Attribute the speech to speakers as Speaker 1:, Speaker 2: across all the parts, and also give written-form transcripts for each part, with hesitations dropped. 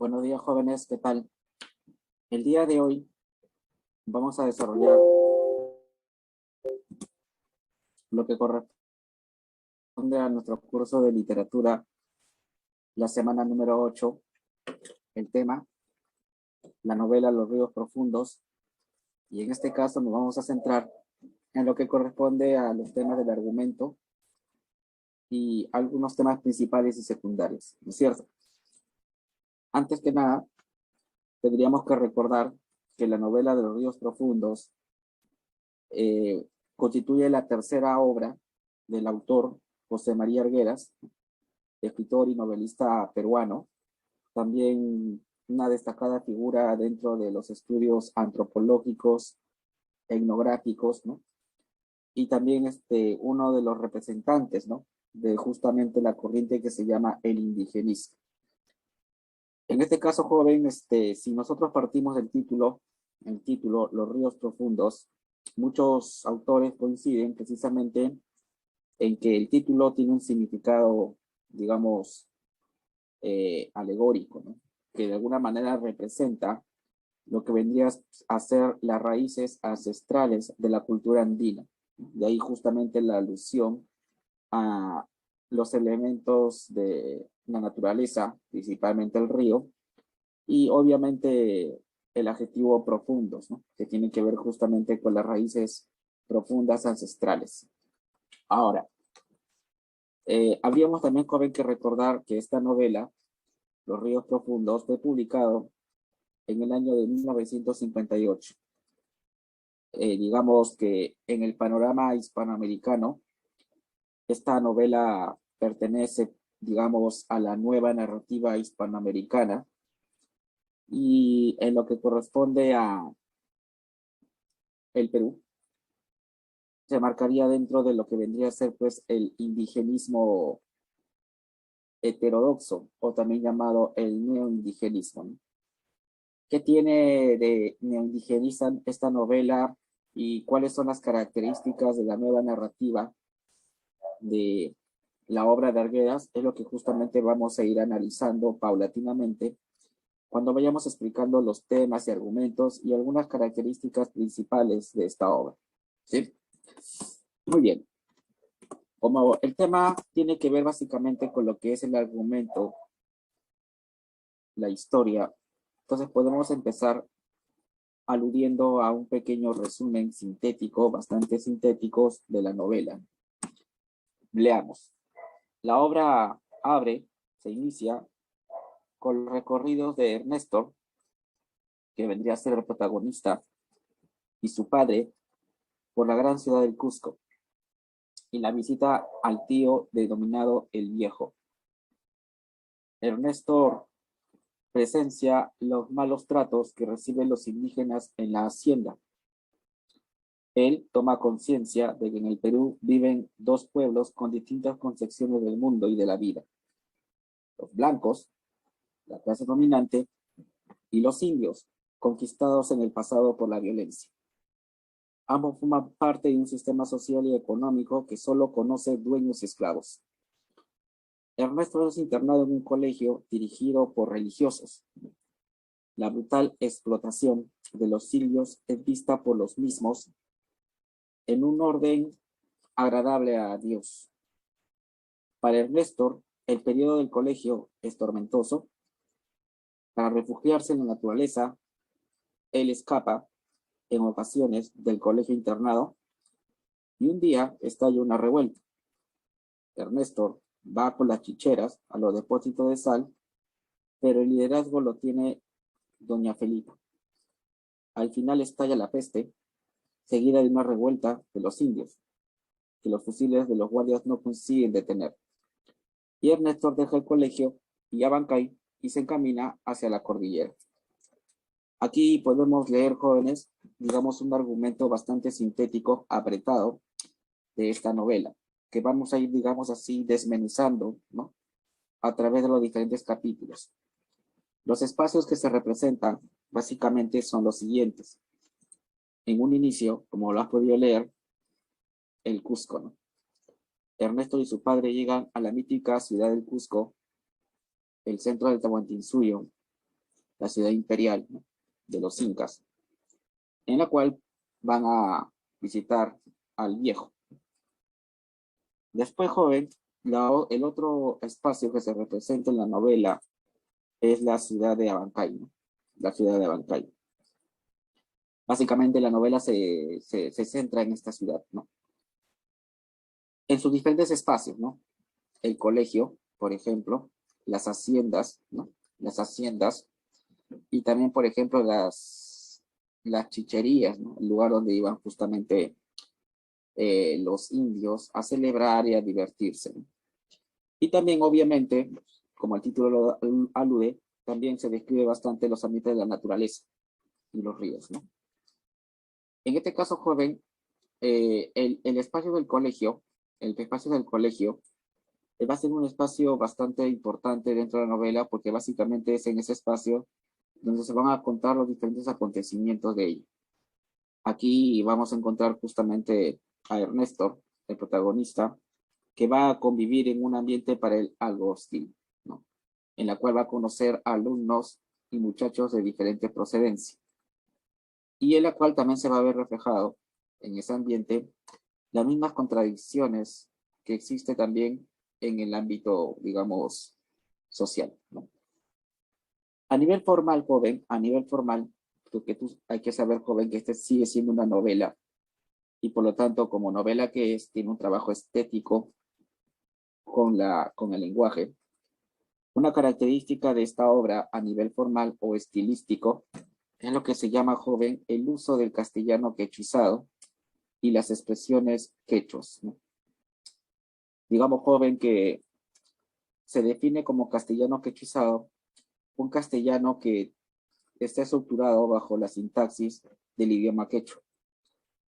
Speaker 1: Buenos días, jóvenes, ¿qué tal? El día de hoy vamos a desarrollar lo que corresponde a nuestro curso de literatura, la semana número 8, el tema, la novela Los ríos profundos, y en este caso nos vamos a centrar en lo que corresponde a los temas del argumento y algunos temas principales y secundarios, ¿no es cierto? Antes que nada, tendríamos que recordar que la novela de Los ríos profundos constituye la tercera obra del autor José María Arguedas, escritor y novelista peruano, también una destacada figura dentro de los estudios antropológicos, etnográficos, ¿no? Y también uno de los representantes, ¿no? De justamente la corriente que se llama el indigenismo. En este caso, joven, si nosotros partimos del título, el título Los ríos profundos, muchos autores coinciden precisamente en que el título tiene un significado, digamos, alegórico, ¿no? Que de alguna manera representa lo que vendría a ser las raíces ancestrales de la cultura andina. De ahí justamente la alusión a los elementos de la naturaleza, principalmente el río, y obviamente el adjetivo profundos, ¿no? Que tiene que ver justamente con las raíces profundas ancestrales. Ahora, habríamos también, joven, que recordar que esta novela, Los ríos profundos, fue publicado en el año de 1958. Digamos que en el panorama hispanoamericano, esta novela pertenece, digamos, a la nueva narrativa hispanoamericana, y en lo que corresponde a el Perú, se marcaría dentro de lo que vendría a ser pues el indigenismo heterodoxo, o también llamado el neoindigenismo, ¿no? ¿Qué tiene de neoindigenista esta novela y cuáles son las características de la nueva narrativa de la obra de Arguedas? Es lo que justamente vamos a ir analizando paulatinamente cuando vayamos explicando los temas y argumentos y algunas características principales de esta obra, ¿sí? Muy bien. Como el tema tiene que ver básicamente con lo que es el argumento, la historia, entonces podemos empezar aludiendo a un pequeño resumen sintético, bastante sintéticos de la novela. Leamos. La obra se inicia con los recorridos de Ernesto, que vendría a ser el protagonista, y su padre por la gran ciudad del Cusco, y la visita al tío denominado el Viejo. Ernesto presencia los malos tratos que reciben los indígenas en la hacienda. Él toma conciencia de que en el Perú viven dos pueblos con distintas concepciones del mundo y de la vida. Los blancos, la clase dominante, y los indios, conquistados en el pasado por la violencia. Ambos forman parte de un sistema social y económico que solo conoce dueños y esclavos. Ernesto es internado en un colegio dirigido por religiosos. La brutal explotación de los indios es vista por los mismos en un orden agradable a Dios. Para Ernesto, el periodo del colegio es tormentoso. Para refugiarse en la naturaleza, él escapa en ocasiones del colegio internado y un día estalla una revuelta. Ernesto va con las chicheras a los depósitos de sal, pero el liderazgo lo tiene doña Felipa. Al final estalla la peste, seguida de una revuelta de los indios, que los fusiles de los guardias no consiguen detener. Y Ernesto deja el colegio y Abancay y se encamina hacia la cordillera. Aquí podemos leer, jóvenes, digamos, un argumento bastante sintético, apretado, de esta novela, que vamos a ir, digamos así, desmenuzando, ¿no? A través de los diferentes capítulos. Los espacios que se representan, básicamente, son los siguientes. En un inicio, como lo has podido leer, el Cusco, ¿no? Ernesto y su padre llegan a la mítica ciudad del Cusco, el centro del Tahuantinsuyo, la ciudad imperial, ¿no?, de los incas, en la cual van a visitar al viejo. Después, joven, el otro espacio que se representa en la novela es la ciudad de Abancay, ¿no? La ciudad de Abancay. Básicamente la novela se centra en esta ciudad, ¿no?, en sus diferentes espacios, ¿no? El colegio, por ejemplo, las haciendas, ¿no? Las haciendas, y también, por ejemplo, las chicherías, ¿no?, el lugar donde iban justamente los indios a celebrar y a divertirse, ¿no? Y también, obviamente, como el título lo alude, también se describe bastante los ambientes de la naturaleza y los ríos, ¿no? En este caso, joven, el espacio del colegio, va a ser un espacio bastante importante dentro de la novela, porque básicamente es en ese espacio donde se van a contar los diferentes acontecimientos de ella. Aquí vamos a encontrar justamente a Ernesto, el protagonista, que va a convivir en un ambiente para él algo hostil, ¿no?, en la cual va a conocer alumnos y muchachos de diferente procedencia, y en la cual también se va a ver reflejado en ese ambiente las mismas contradicciones que existe también en el ámbito, digamos, social, ¿no? A nivel formal, joven, a nivel formal, porque hay que saber, joven, que este sigue siendo una novela, y por lo tanto, como novela que es, tiene un trabajo estético con el lenguaje. Una característica de esta obra a nivel formal o estilístico es lo que se llama, joven, el uso del castellano quechuizado y las expresiones quechuas, ¿no? Digamos, joven, que se define como castellano quechuizado un castellano que está estructurado bajo la sintaxis del idioma quechua,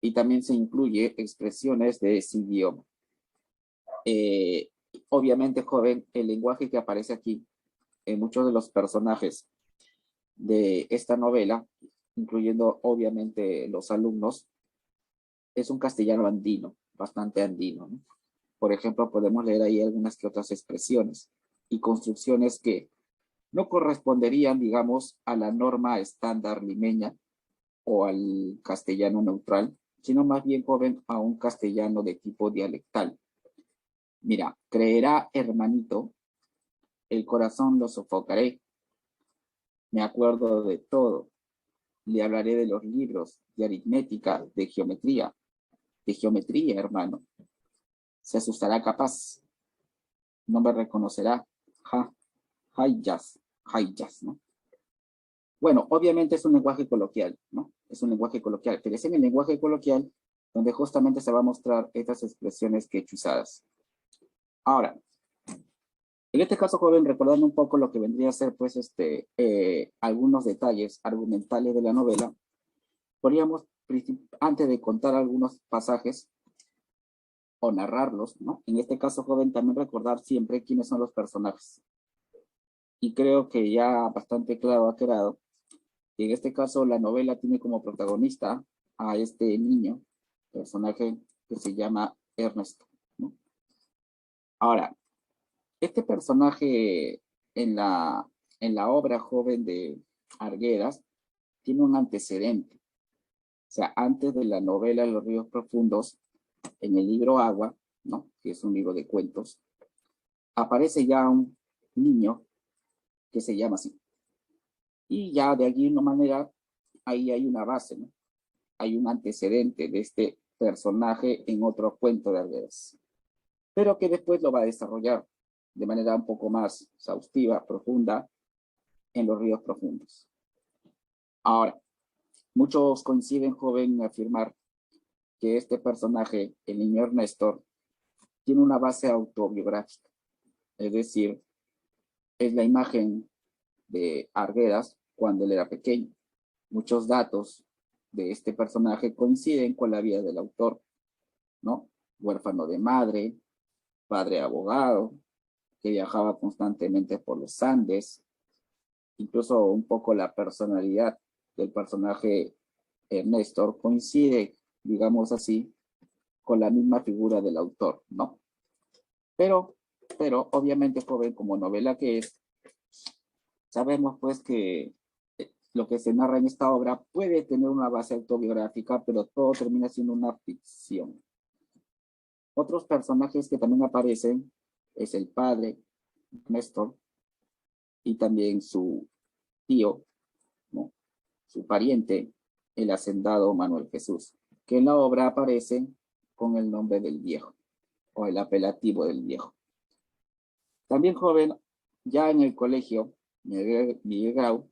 Speaker 1: y también se incluye expresiones de ese idioma. Obviamente, joven, el lenguaje que aparece aquí en muchos de los personajes de esta novela, incluyendo obviamente los alumnos, es un castellano andino, bastante andino, ¿no? Por ejemplo, podemos leer ahí algunas que otras expresiones y construcciones que no corresponderían, digamos, a la norma estándar limeña o al castellano neutral, sino más bien, joven, a un castellano de tipo dialectal. Mira, creerá, hermanito, el corazón lo sofocaré. Me acuerdo de todo. Le hablaré de los libros, de aritmética, de geometría, hermano. Se asustará capaz. No me reconocerá. Hayas, ¿no? Bueno, obviamente es un lenguaje coloquial, ¿no? Es un lenguaje coloquial, pero es en el lenguaje coloquial donde justamente se va a mostrar estas expresiones quechuizadas. Ahora, en este caso, joven, recordando un poco lo que vendría a ser, pues, algunos detalles argumentales de la novela, podríamos, antes de contar algunos pasajes o narrarlos, ¿no?, en este caso, joven, también recordar siempre quiénes son los personajes. Y creo que ya bastante claro ha quedado que en este caso la novela tiene como protagonista a este niño, personaje que se llama Ernesto, ¿no? Ahora, este personaje en la obra, joven, de Arguedas, tiene un antecedente. O sea, antes de la novela Los ríos profundos, en el libro Agua, ¿no?, que es un libro de cuentos, aparece ya un niño que se llama así. Y ya de alguna manera, ahí hay una base, ¿no? Hay un antecedente de este personaje en otro cuento de Arguedas, pero que después lo va a desarrollar de manera un poco más exhaustiva, profunda, en Los ríos profundos. Ahora, muchos coinciden, joven, en afirmar que este personaje, el niño Ernesto, tiene una base autobiográfica, es decir, es la imagen de Arguedas cuando él era pequeño. Muchos datos de este personaje coinciden con la vida del autor, ¿no? Huérfano de madre, padre abogado, que viajaba constantemente por los Andes. Incluso un poco la personalidad del personaje Néstor coincide, digamos así, con la misma figura del autor, ¿no? Pero obviamente, joven, como novela que es, sabemos pues que lo que se narra en esta obra puede tener una base autobiográfica, pero todo termina siendo una ficción. Otros personajes que también aparecen es el padre, Néstor, y también su tío, ¿no? Su pariente, el hacendado Manuel Jesús, que en la obra aparece con el nombre del viejo, o el apelativo del viejo. También joven, ya en el colegio, Miguel Grau,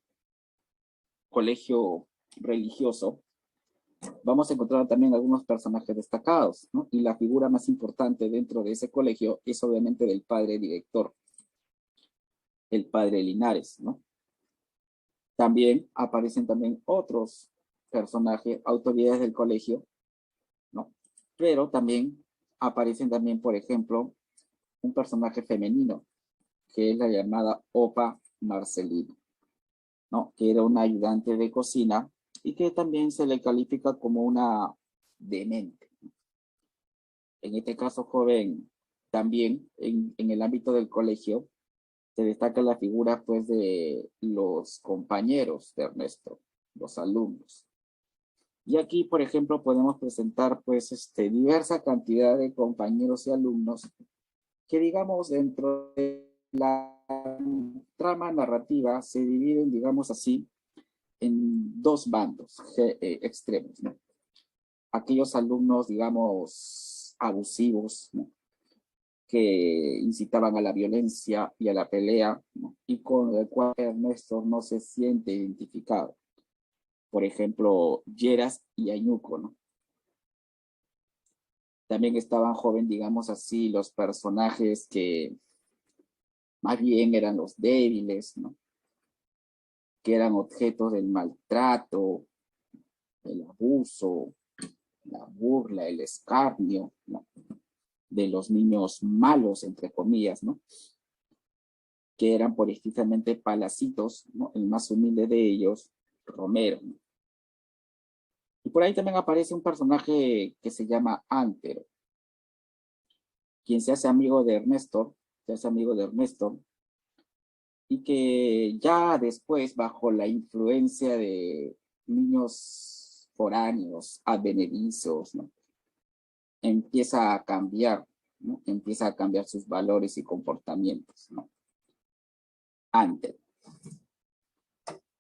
Speaker 1: colegio religioso, vamos a encontrar también algunos personajes destacados, ¿no? Y la figura más importante dentro de ese colegio es obviamente del padre director, el padre Linares, ¿no? También aparecen también otros personajes, autoridades del colegio, ¿no? Pero también aparecen también, por ejemplo, un personaje femenino, que es la llamada Opa Marcelino, ¿no? Que era una ayudante de cocina y que también se le califica como una demente. En este caso, joven, también en el ámbito del colegio, se destaca la figura pues de los compañeros de Ernesto, los alumnos. Y aquí, por ejemplo, podemos presentar pues diversa cantidad de compañeros y alumnos que digamos dentro de la trama narrativa se dividen, digamos así, en dos bandos extremos, ¿no? Aquellos alumnos, digamos, abusivos, ¿no? Que incitaban a la violencia y a la pelea, ¿no? Y con el cual Ernesto no se siente identificado. Por ejemplo, Lleras y Añuco, ¿no? También estaban joven, digamos así, los personajes que más bien eran los débiles, ¿no? Que eran objetos del maltrato, el abuso, la burla, el escarnio, ¿no? De los niños malos, entre comillas, ¿no? Que eran precisamente Palacitos, ¿no? El más humilde de ellos, Romero, ¿no? Y por ahí también aparece un personaje que se llama Antero, quien se hace amigo de Ernesto, y que ya después, bajo la influencia de niños foráneos, advenedizos, ¿no? Empieza a cambiar, ¿no? Empieza a cambiar sus valores y comportamientos, ¿no? Antes.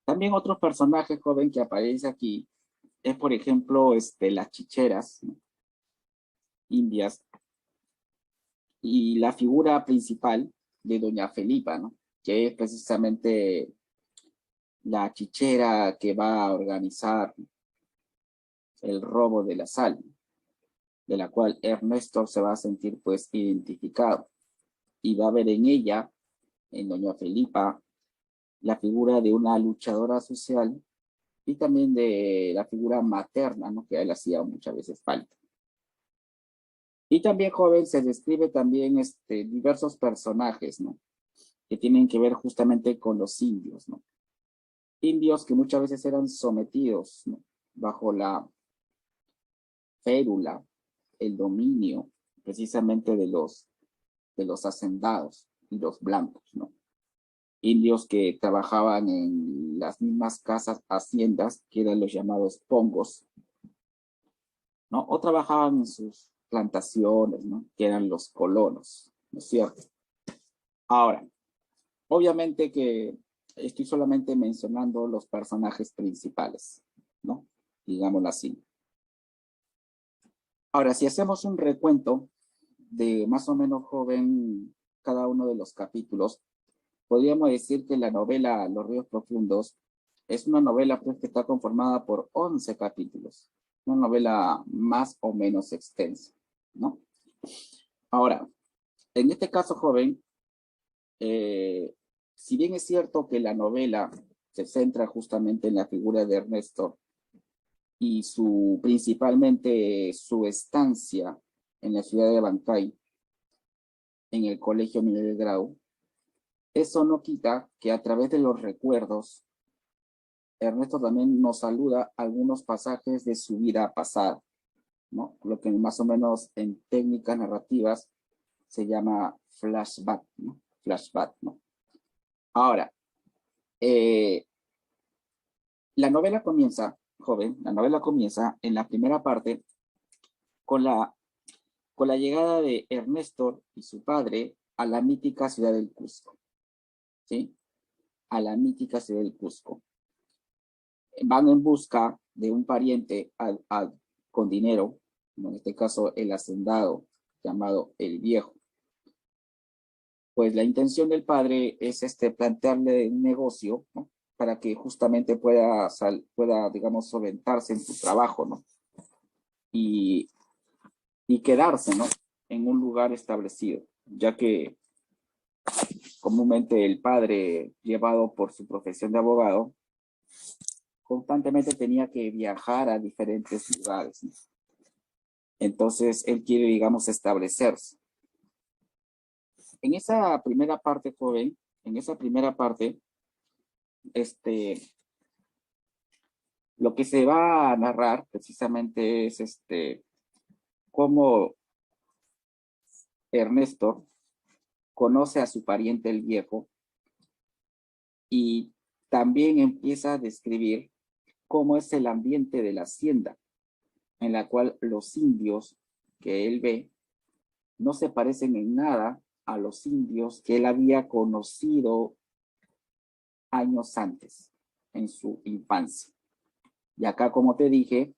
Speaker 1: También otro personaje joven que aparece aquí es, por ejemplo, las chicheras, ¿no? Indias, y la figura principal de doña Felipa, ¿no? Que es precisamente la chichera que va a organizar el robo de la sal, de la cual Ernesto se va a sentir pues identificado y va a ver en ella, en doña Felipa, la figura de una luchadora social y también de la figura materna, ¿no? Que a él hacía muchas veces falta. Y también, joven, se describe también diversos personajes, ¿no? Que tienen que ver justamente con los indios, ¿no? Indios que muchas veces eran sometidos, ¿no? Bajo la férula, el dominio, precisamente de los hacendados y los blancos, ¿no? Indios que trabajaban en las mismas casas, haciendas, que eran los llamados pongos, ¿no? O trabajaban en sus plantaciones, ¿no? Que eran los colonos, ¿no es cierto? Ahora, obviamente que estoy solamente mencionando los personajes principales, ¿no? Digámoslo así. Ahora, si hacemos un recuento de más o menos joven cada uno de los capítulos, podríamos decir que la novela Los Ríos Profundos es una novela pues, que está conformada por 11 capítulos, una novela más o menos extensa, ¿no? Ahora, en este caso, joven, si bien es cierto que la novela se centra justamente en la figura de Ernesto y principalmente su estancia en la ciudad de Bancay, en el colegio Miguel Grau, eso no quita que a través de los recuerdos, Ernesto también nos saluda algunos pasajes de su vida pasada, ¿no? Lo que más o menos en técnicas narrativas se llama flashback, ¿no? Flashback, ¿no? Ahora, La novela comienza, joven, la novela comienza en la primera parte con la llegada de Ernesto y su padre a la mítica ciudad del Cusco, ¿sí? A la mítica ciudad del Cusco. Van en busca de un pariente con dinero, en este caso el hacendado llamado el Viejo. Pues la intención del padre es plantearle un negocio, ¿no? Para que justamente pueda, digamos, solventarse en su trabajo, ¿no? Y quedarse, ¿no? En un lugar establecido, ya que comúnmente el padre, llevado por su profesión de abogado, constantemente tenía que viajar a diferentes lugares, ¿no? Entonces, él quiere, digamos, establecerse. En esa primera parte, joven, en esa primera parte, lo que se va a narrar precisamente es cómo Ernesto conoce a su pariente el Viejo y también empieza a describir cómo es el ambiente de la hacienda, en la cual los indios que él ve no se parecen en nada a los indios que él había conocido años antes, en su infancia. Y acá, como te dije,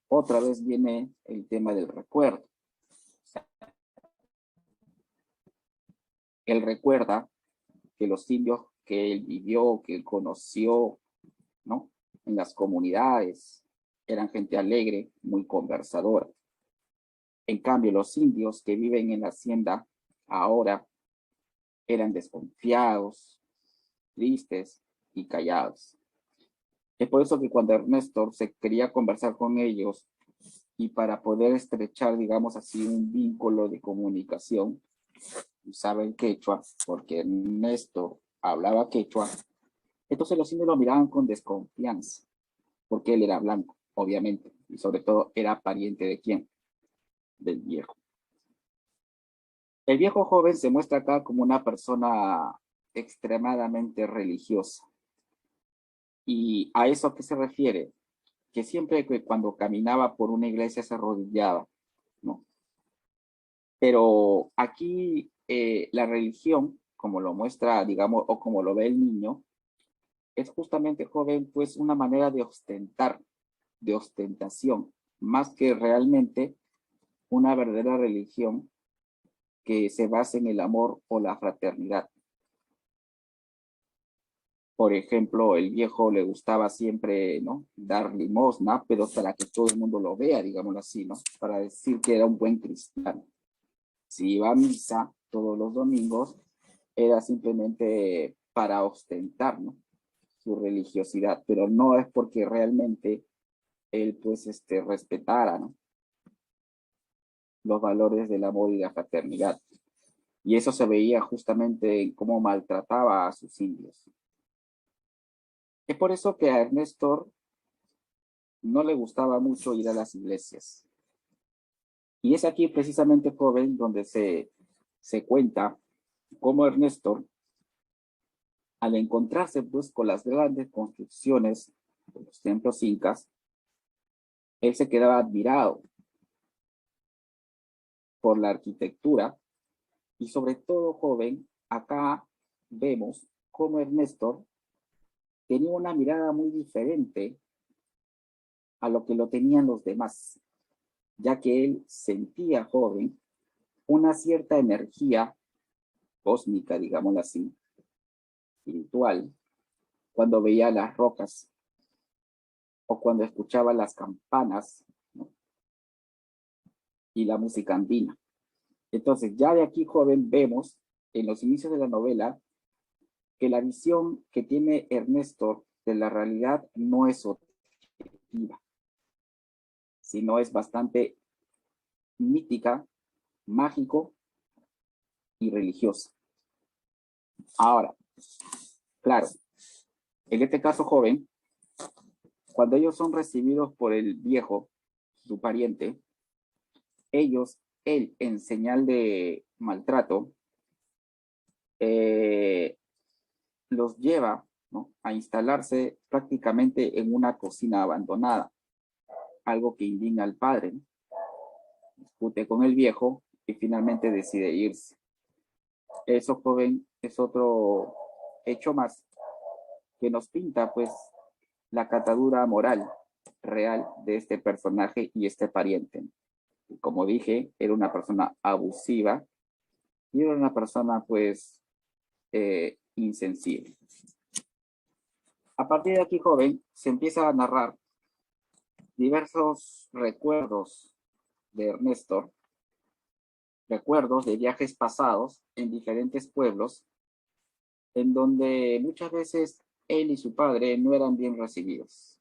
Speaker 1: otra vez viene el tema del recuerdo. Él recuerda que los indios que él vivió, que él conoció, ¿no? En las comunidades, eran gente alegre, muy conversadora. En cambio, los indios que viven en la hacienda ahora eran desconfiados, tristes y callados. Es por eso que cuando Ernesto se quería conversar con ellos y para poder estrechar, digamos así, un vínculo de comunicación, usaba el quechua, porque Ernesto hablaba quechua, entonces los indios lo miraban con desconfianza, porque él era blanco, obviamente, y sobre todo era pariente de quién, del Viejo. El Viejo joven se muestra acá como una persona extremadamente religiosa. ¿Y a eso a qué se refiere? Que siempre que cuando caminaba por una iglesia se arrodillaba, ¿no? Pero aquí la religión, como lo muestra, digamos, o como lo ve el niño, es justamente, joven, pues una manera de ostentar, de ostentación, más que realmente una verdadera religión que se basa en el amor o la fraternidad. Por ejemplo, el Viejo le gustaba siempre, ¿no? Dar limosna, pero para que todo el mundo lo vea, digámoslo así, ¿no? Para decir que era un buen cristiano. Si iba a misa todos los domingos, era simplemente para ostentar, ¿no? Su religiosidad, pero no es porque realmente él, pues, respetara, ¿no? Los valores del amor y la fraternidad. Y eso se veía justamente en cómo maltrataba a sus indios. Es por eso que a Ernesto no le gustaba mucho ir a las iglesias. Y es aquí precisamente, joven, donde se cuenta cómo Ernesto, al encontrarse pues con las grandes construcciones de los templos incas, él se quedaba admirado por la arquitectura y sobre todo, joven, acá vemos cómo Ernesto tenía una mirada muy diferente a lo que lo tenían los demás, ya que él sentía, joven, una cierta energía cósmica, digámoslo así, espiritual, cuando veía las rocas o cuando escuchaba las campanas, ¿no? Y la música andina. Entonces, ya de aquí, joven, vemos en los inicios de la novela que la visión que tiene Ernesto de la realidad no es objetiva, sino es bastante mítica, mágico y religiosa. Ahora, claro, en este caso, joven, cuando ellos son recibidos por el Viejo, su pariente, él en señal de maltrato, los lleva ¿no? A instalarse prácticamente en una cocina abandonada, algo que indigna al padre, ¿no? Discute con el viejo y finalmente decide irse. Eso, joven, es otro hecho más que nos pinta, pues, la catadura moral real de este personaje y este pariente. Como dije, era una persona abusiva y era una persona, pues, insensible. A partir de aquí, joven, se empieza a narrar diversos recuerdos de Ernesto, recuerdos de viajes pasados en diferentes pueblos, en donde muchas veces él y su padre no eran bien recibidos.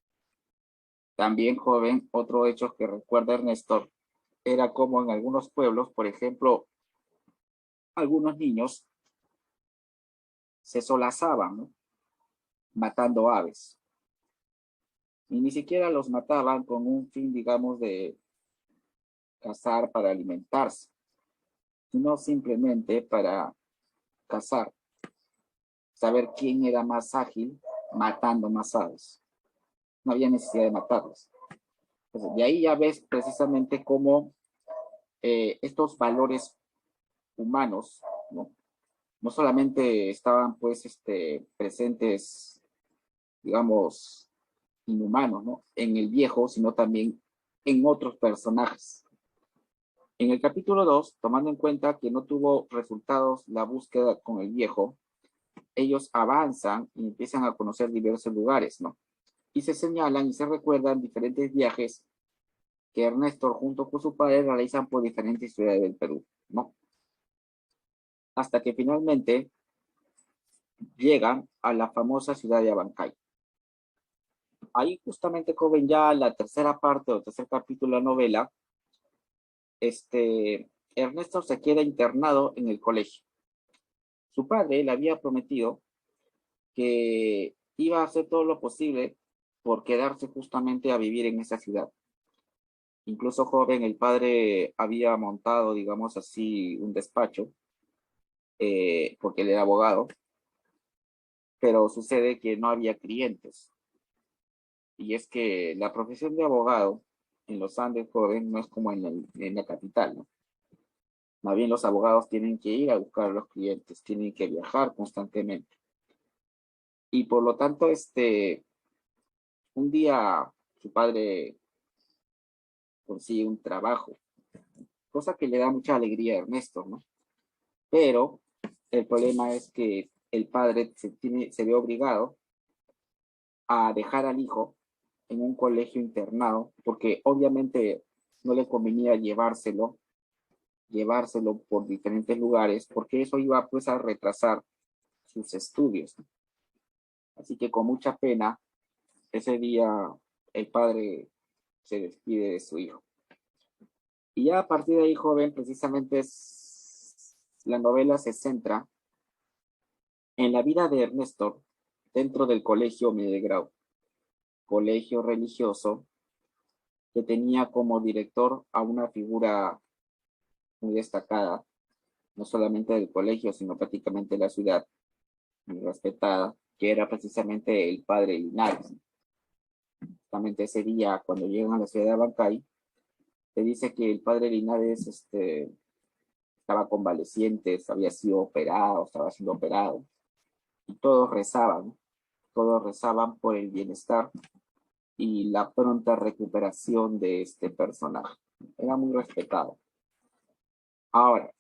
Speaker 1: También, joven, otro hecho que recuerda Ernesto era como en algunos pueblos, por ejemplo, algunos niños se solazaban, ¿no? Matando aves. Y ni siquiera los mataban con un fin, digamos, de cazar para alimentarse, sino simplemente para cazar, saber quién era más ágil matando más aves. No había necesidad de matarlos. Entonces, de ahí ya ves precisamente cómo estos valores humanos, ¿no? No solamente estaban pues presentes, digamos, inhumanos, ¿no? En el viejo, sino también en otros personajes. En el capítulo 2, tomando en cuenta que no tuvo resultados la búsqueda con el viejo, ellos avanzan y empiezan a conocer diversos lugares, ¿no? Y se señalan y se recuerdan diferentes viajes que Ernesto junto con su padre realizan por diferentes ciudades del Perú, ¿no? Hasta que finalmente llegan a la famosa ciudad de Abancay. Ahí justamente, joven, ya la tercera parte o tercer capítulo de la novela, Ernesto se queda internado en el colegio. Su padre le había prometido que iba a hacer todo lo posible por quedarse justamente a vivir en esa ciudad. Incluso, joven, el padre había montado, digamos así, un despacho, porque él era abogado, pero sucede que no había clientes. Y es que la profesión de abogado en los Andes, joven, no es como en la capital, ¿no? Más bien los abogados tienen que ir a buscar a los clientes, tienen que viajar constantemente. Y por lo tanto, un día su padre consigue un trabajo, cosa que le da mucha alegría a Ernesto, ¿no? Pero el problema es que el padre se ve obligado a dejar al hijo en un colegio internado, porque obviamente no le convenía llevárselo por diferentes lugares, porque eso iba pues a retrasar sus estudios. Así que con mucha pena, ese día el padre se despide de su hijo. Y ya a partir de ahí, joven, precisamente la novela se centra en la vida de Ernesto dentro del colegio Miguel, colegio religioso que tenía como director a una figura muy destacada, no solamente del colegio, sino prácticamente de la ciudad, muy respetada, que era precisamente el padre Linares. Justamente ese día, cuando llegan a la ciudad de Abancay, se dice que el padre Linares estaba convaleciente, había sido operado, estaba siendo operado, y todos rezaban por el bienestar y la pronta recuperación de este personaje. Era muy respetado. Ahora,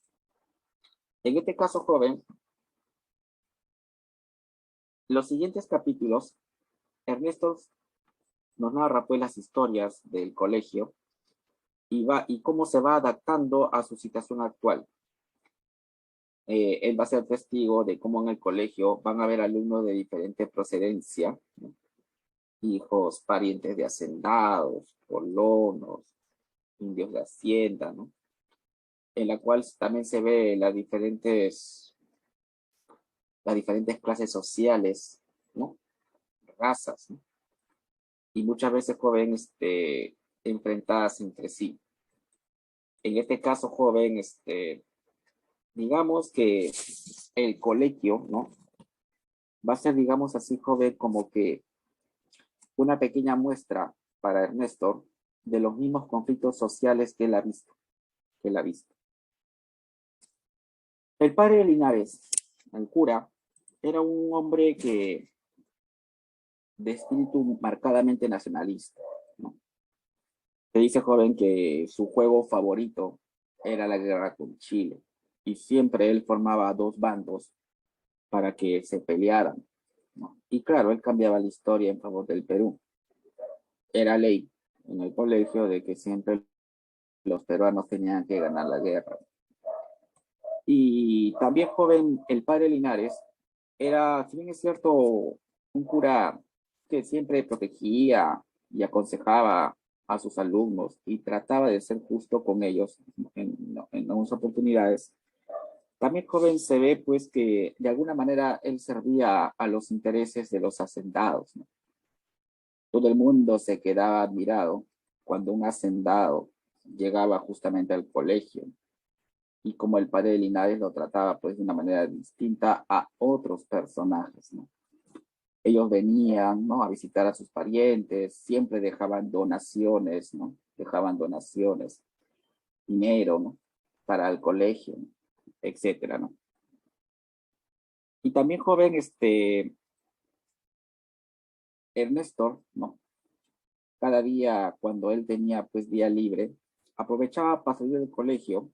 Speaker 1: en este caso, joven, los siguientes capítulos, Ernesto nos narra pues las historias del colegio y cómo se va adaptando a su situación actual. Él va a ser testigo de cómo en el colegio van a haber alumnos de diferente procedencia, ¿no? Hijos, parientes de hacendados, colonos, indios de hacienda, ¿no? En la cual también se ve las diferentes clases sociales, ¿no? Razas, ¿no? Y muchas veces, joven, enfrentadas entre sí. En este caso, joven, digamos que el colegio, ¿no? va a ser, digamos así, joven, como que una pequeña muestra para Ernesto de los mismos conflictos sociales que él ha visto. Que él ha visto. El padre de Linares, el cura, era un hombre que de espíritu marcadamente nacionalista, ¿no? Se dice, joven, que su juego favorito era la guerra con Chile y siempre él formaba dos bandos para que se pelearan, ¿no? Y claro, él cambiaba la historia en favor del Perú. Era ley en el colegio de que siempre los peruanos tenían que ganar la guerra. Y también, joven, el padre Linares era, si bien es cierto, un cura que siempre protegía y aconsejaba a sus alumnos y trataba de ser justo con ellos en algunas oportunidades. También, joven, se ve pues que de alguna manera él servía a los intereses de los hacendados, ¿no? Todo el mundo se quedaba admirado cuando un hacendado llegaba justamente al colegio y como el padre de Linares lo trataba pues de una manera distinta a otros personajes, ¿no? Ellos venían, ¿no?, a visitar a sus parientes, siempre dejaban donaciones, ¿no? Dejaban donaciones, dinero, ¿no?, para el colegio, ¿no?, etcétera, ¿no? Y también, joven, Ernesto, ¿no?, cada día cuando él tenía pues día libre, aprovechaba para salir del colegio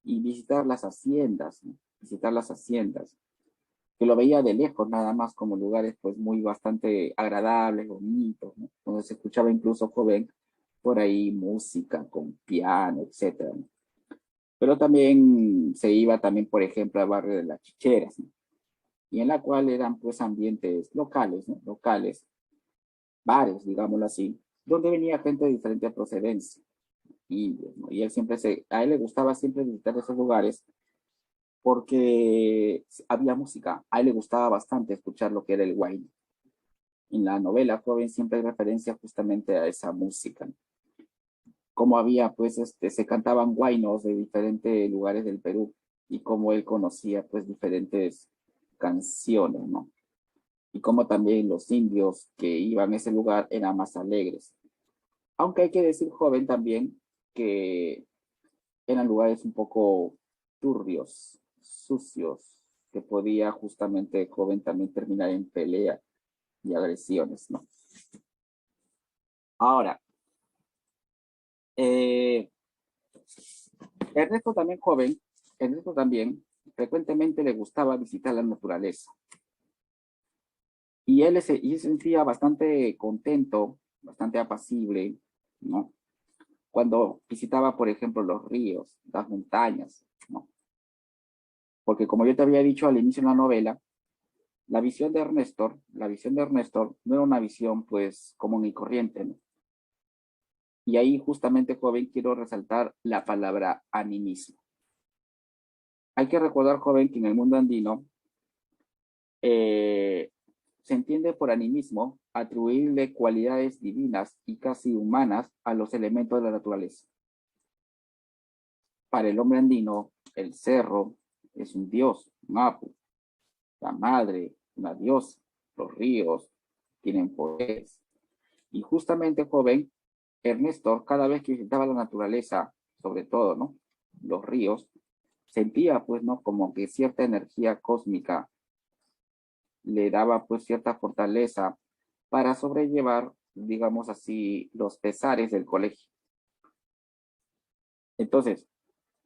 Speaker 1: y visitar las haciendas, ¿no? Visitar las haciendas, que lo veía de lejos nada más como lugares pues muy bastante agradables, bonitos, ¿no? Donde se escuchaba incluso, joven, por ahí música con piano, etcétera, ¿no? Pero también se iba también, por ejemplo, al barrio de las Chicheras, ¿no?, y en la cual eran pues ambientes locales, ¿no?, locales, bares, digámoslo así, donde venía gente de diferente procedencia, indios, ¿no? Y él siempre a él le gustaba siempre visitar esos lugares porque había música. A él le gustaba bastante escuchar lo que era el guayno. En la novela joven siempre hay referencia justamente a esa música. Como había, pues, se cantaban guaynos de diferentes lugares del Perú y como él conocía, pues, diferentes canciones, ¿no? Y como también los indios que iban a ese lugar eran más alegres. Aunque hay que decir, joven, también que eran lugares un poco turbios, sucios, que podía justamente, joven, también terminar en pelea y agresiones, ¿no? Ahora, eh, Ernesto también, joven, Ernesto también frecuentemente le gustaba visitar la naturaleza. Y él se sentía bastante contento, bastante apacible, ¿no?, cuando visitaba, por ejemplo, los ríos, las montañas, ¿no? Porque como yo te había dicho al inicio de la novela, la visión de Ernesto no era una visión pues común y corriente, ¿no? Y ahí justamente, joven, quiero resaltar la palabra animismo. Hay que recordar, joven, que en el mundo andino se entiende por animismo atribuirle cualidades divinas y casi humanas a los elementos de la naturaleza. Para el hombre andino, el cerro es un dios, un apu, la madre, una diosa, los ríos tienen poderes. Y justamente, joven, Ernesto, cada vez que visitaba la naturaleza, sobre todo, ¿no?, los ríos, sentía, pues, ¿no?, como que cierta energía cósmica le daba, pues, cierta fortaleza para sobrellevar, digamos así, los pesares del colegio. Entonces,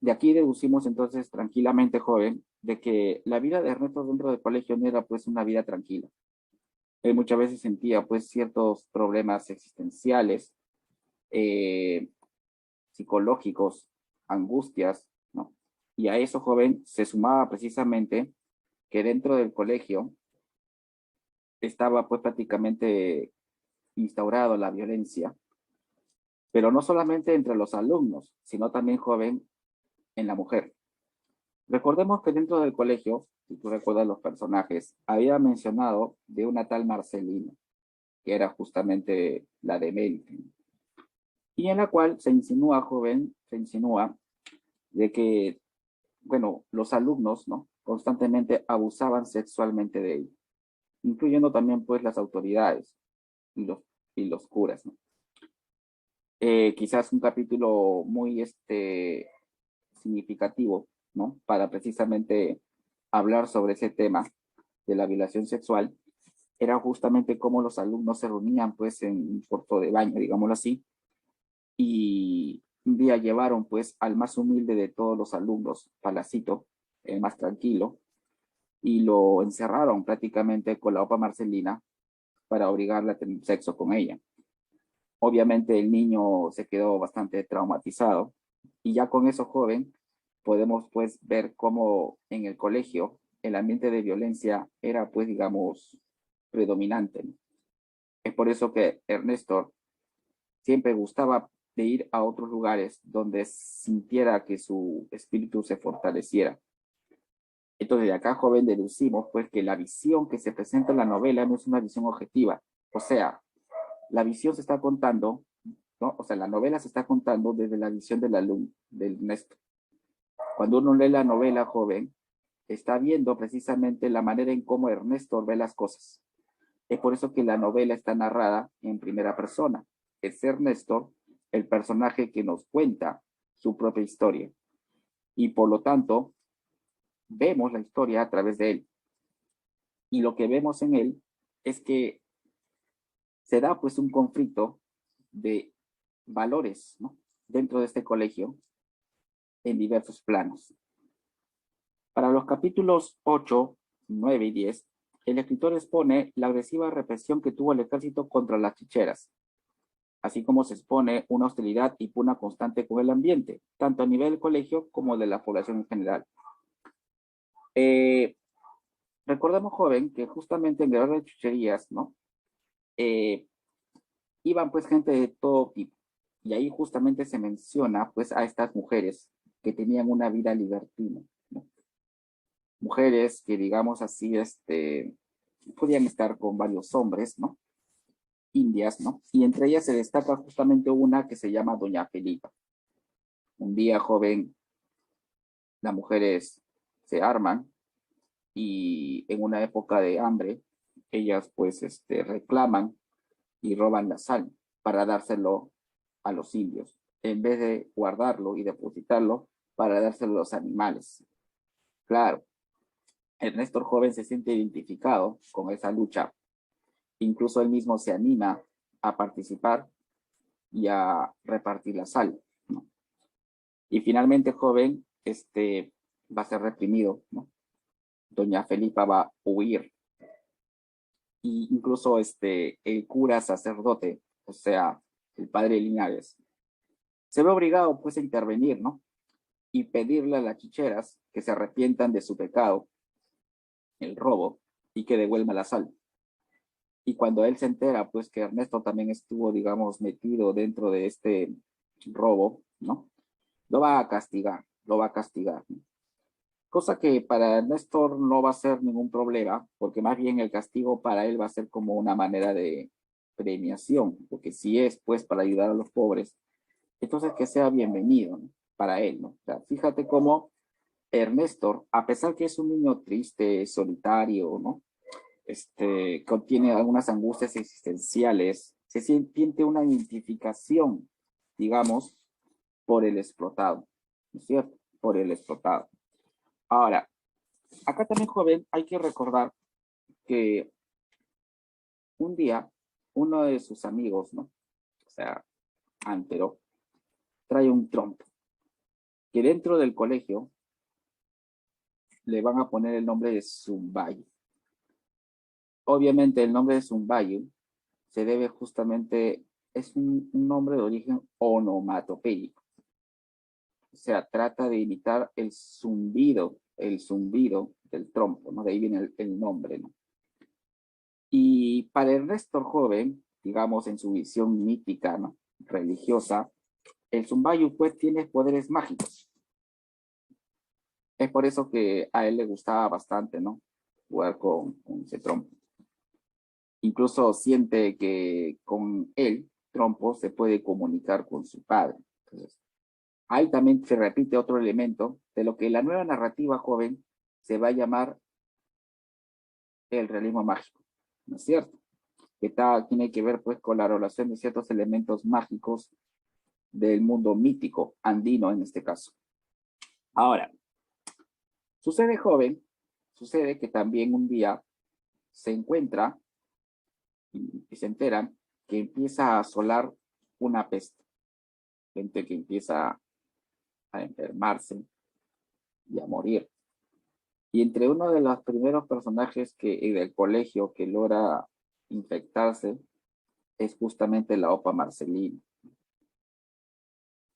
Speaker 1: de aquí deducimos entonces tranquilamente, joven, de que la vida de Ernesto dentro del colegio no era pues una vida tranquila. Él muchas veces sentía pues ciertos problemas existenciales, eh, psicológicos, angustias, ¿no? Y a eso, joven, se sumaba precisamente que dentro del colegio estaba pues prácticamente instaurado la violencia, pero no solamente entre los alumnos, sino también, joven, en la mujer. Recordemos que dentro del colegio, si tú recuerdas los personajes, había mencionado de una tal Marcelina, que era justamente la de Mérite, y en la cual se insinúa, joven, se insinúa de que, bueno, los alumnos, ¿no?, constantemente abusaban sexualmente de ella. incluyendo también pues las autoridades y los curas, ¿no? Quizás un capítulo muy significativo, ¿no? Para precisamente hablar sobre ese tema de la violación sexual, era justamente cómo los alumnos se reunían pues en un cuarto de baño, digámoslo así, y un día llevaron pues al más humilde de todos los alumnos, Palacito, el más tranquilo, y lo encerraron prácticamente con la opa Marcelina para obligarle a tener sexo con ella. Obviamente el niño se quedó bastante traumatizado y ya con eso joven podemos pues ver cómo en el colegio el ambiente de violencia era pues digamos predominante, ¿no? Es por eso que Ernesto siempre gustaba de ir a otros lugares donde sintiera que su espíritu se fortaleciera. Entonces de acá joven deducimos pues que la visión que se presenta en la novela no es una visión objetiva, o sea, la visión se está contando, ¿no? O sea, la novela se está contando desde la visión del alumno, del Ernesto. Cuando uno lee la novela joven, está viendo precisamente la manera en cómo Ernesto ve las cosas. Es por eso que la novela está narrada en primera persona. Es Ernesto el personaje que nos cuenta su propia historia. Y por lo tanto, vemos la historia a través de él. Y lo que vemos en él es que se da pues un conflicto de valores, ¿no? Dentro de este colegio en diversos planos. Para los capítulos 8, 9 y 10, el escritor expone la agresiva represión que tuvo el ejército contra las chicheras, así como se expone una hostilidad y pugna constante con el ambiente, tanto a nivel del colegio como de la población en general. Recordemos, joven, que justamente en Guerra de Chucherías, ¿no? Iban pues gente de todo tipo, y ahí justamente se menciona pues a estas mujeres que tenían una vida libertina, ¿no? Mujeres que digamos así, podían estar con varios hombres, ¿no? Indias, ¿no? Y entre ellas se destaca justamente una que se llama Doña Felipa. Un día joven, las mujeres se arman y en una época de hambre, ellas pues reclaman y roban la sal para dárselo a los indios, en vez de guardarlo y depositarlo para dárselo a los animales. Claro, el Néstor joven se siente identificado con esa lucha, incluso él mismo se anima a participar y a repartir la sal, ¿no? Y finalmente joven va a ser reprimido, ¿no? Doña Felipa va a huir y incluso el cura sacerdote, o sea, el padre Linares, se ve obligado pues a intervenir, ¿no? Y pedirle a las chicheras que se arrepientan de su pecado, el robo, y que devuelva la sal. Y cuando él se entera pues que Ernesto también estuvo, digamos, metido dentro de este robo, ¿no? Lo va a castigar, lo va a castigar, ¿no? Cosa que para Néstor no va a ser ningún problema, porque más bien el castigo para él va a ser como una manera de premiación, porque si es pues para ayudar a los pobres, entonces que sea bienvenido, ¿no? Para él, ¿no? O sea, fíjate cómo Ernesto, a pesar que es un niño triste, solitario, ¿no? Contiene algunas angustias existenciales, se siente una identificación, digamos, por el explotado, ¿no es cierto? Por el explotado. Ahora, acá también, joven, hay que recordar que un día uno de sus amigos, ¿no? O sea, Antero, trae un trompo que dentro del colegio le van a poner el nombre de Zumbayo. Obviamente el nombre de Zumbayo se debe justamente, es un nombre de origen onomatopéyico. O sea, trata de imitar el zumbido del trompo, ¿no? De ahí viene el nombre, ¿no? Y para el resto joven, digamos en su visión mítica, ¿no? Religiosa, el Zumbayu pues tiene poderes mágicos. Es por eso que a él le gustaba bastante, ¿no? Jugar con ese trompo. Incluso siente que con él, trompo, se puede comunicar con su padre. Entonces, ahí también se repite otro elemento de lo que la nueva narrativa joven se va a llamar el realismo mágico. ¿no es cierto? Que tiene que ver pues con la relación de ciertos elementos mágicos del mundo mítico, andino en este caso. Ahora, sucede joven, sucede que también un día se encuentra y se enteran que empieza a asolar una peste, gente que empieza a enfermarse y a morir. Y entre uno de los primeros personajes del colegio que logra infectarse es justamente la Opa Marcelina.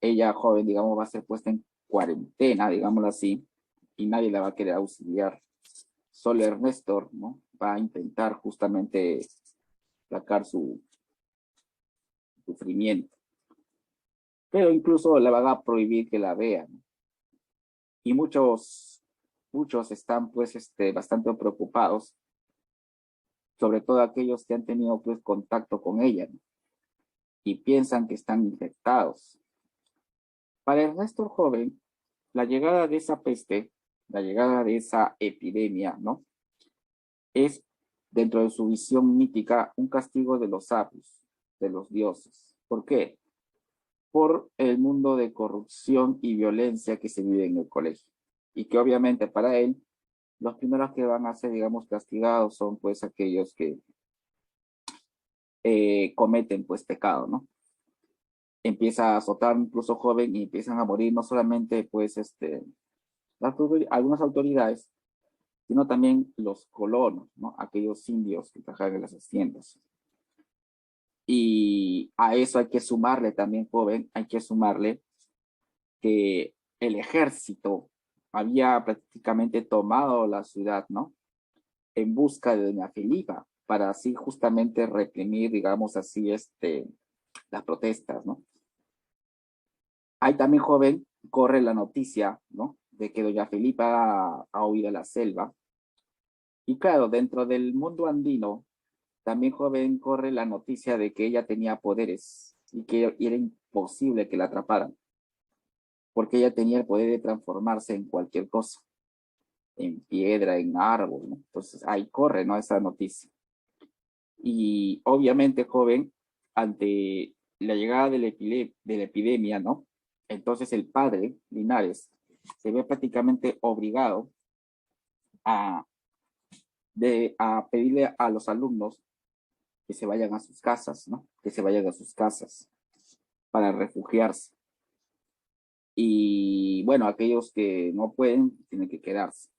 Speaker 1: Ella, joven, digamos, va a ser puesta en cuarentena, digámoslo así, y nadie la va a querer auxiliar. Solo Ernesto, ¿no? Va a intentar justamente sacar su sufrimiento. Pero incluso le van a prohibir que la vean. Y muchos están pues bastante preocupados, sobre todo aquellos que han tenido pues contacto con ella, ¿no? Y piensan que están infectados. Para Ernesto joven, la llegada de esa peste, la llegada de esa epidemia, ¿no? Es, dentro de su visión mítica, un castigo de los sabios, de los dioses. ¿Por qué? Por el mundo de corrupción y violencia que se vive en el colegio. Y que obviamente para él, los primeros que van a ser, digamos, castigados son pues aquellos que cometen pues pecado, ¿no? Empieza a azotar incluso joven y empiezan a morir no solamente pues algunas autoridades, sino también los colonos, ¿no? Aquellos indios que trabajaban en las haciendas. Y a eso hay que sumarle también, joven, hay que sumarle que el ejército había prácticamente tomado la ciudad, ¿no? En busca de doña Felipa, para así justamente reprimir, digamos así, las protestas, ¿no? Ahí también, joven, corre la noticia, ¿no? De que doña Felipa ha huido a la selva. Y claro, dentro del mundo andino, también, joven, corre la noticia de que ella tenía poderes y que era imposible que la atraparan, porque ella tenía el poder de transformarse en cualquier cosa, en piedra, en árbol, ¿no? Entonces ahí corre, ¿no? Esa noticia. Y obviamente, joven, ante la llegada de la epidemia, ¿no? Entonces el padre, Linares, se ve prácticamente obligado a, a pedirle a los alumnos que se vayan a sus casas, ¿no? Que se vayan a sus casas para refugiarse. Y bueno, aquellos que no pueden, tienen que quedarse.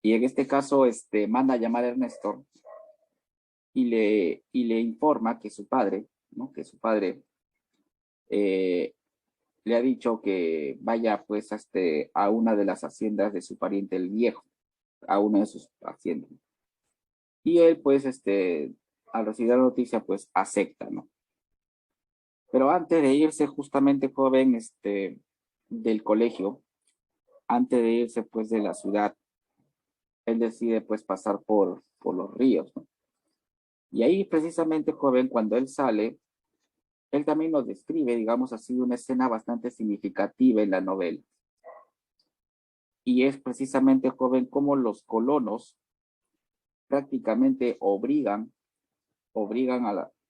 Speaker 1: Y en este caso, manda a llamar a Ernesto y le informa que su padre, ¿no? Que su padre eh, le ha dicho que vaya pues a una de las haciendas de su pariente el viejo, a una de sus haciendas. Y él pues al recibir la noticia pues acepta, ¿no? Pero antes de irse justamente, joven, del colegio, antes de irse pues de la ciudad, él decide pues pasar por los ríos, ¿no? Y ahí precisamente, joven, cuando él sale, él también nos describe, digamos así, una escena bastante significativa en la novela. Y es precisamente, joven, como los colonos prácticamente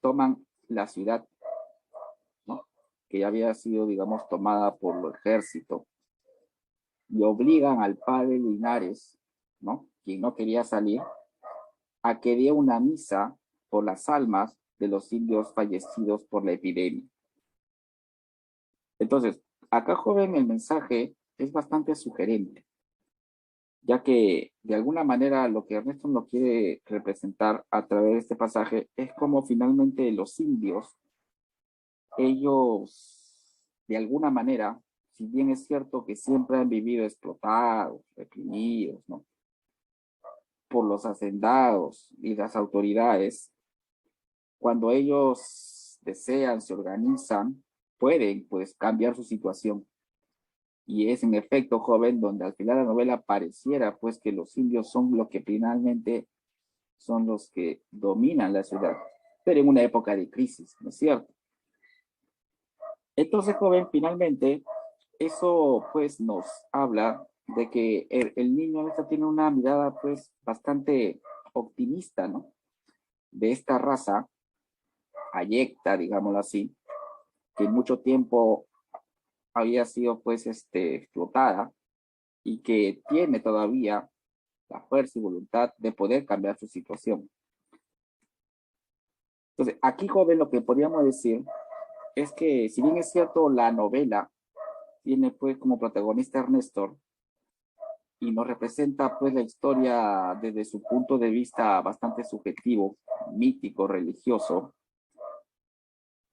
Speaker 1: toman la ciudad, ¿no? Que ya había sido, digamos, tomada por el ejército, y obligan al padre Linares, ¿no? Quien no quería salir, a que dé una misa por las almas de los indios fallecidos por la epidemia. Entonces, acá, joven, el mensaje es bastante sugerente, ya que de alguna manera lo que Ernesto nos quiere representar a través de este pasaje es como finalmente los indios, ellos de alguna manera, si bien es cierto que siempre han vivido explotados, reprimidos, ¿no? Por los hacendados y las autoridades, cuando ellos desean, se organizan, pueden pues cambiar su situación. Y es en efecto, joven, donde al final de la novela pareciera pues que los indios son lo que finalmente son los que dominan la ciudad, pero en una época de crisis, ¿no es cierto? Entonces, joven, finalmente, eso pues nos habla de que el niño tiene una mirada pues bastante optimista, ¿no? de esta raza ayecta, digámoslo así, que mucho tiempo había sido pues explotada y que tiene todavía la fuerza y voluntad de poder cambiar su situación. Entonces, aquí, joven, lo que podríamos decir es que, si bien es cierto, la novela tiene pues como protagonista a Ernesto y nos representa pues la historia desde su punto de vista bastante subjetivo, mítico, religioso,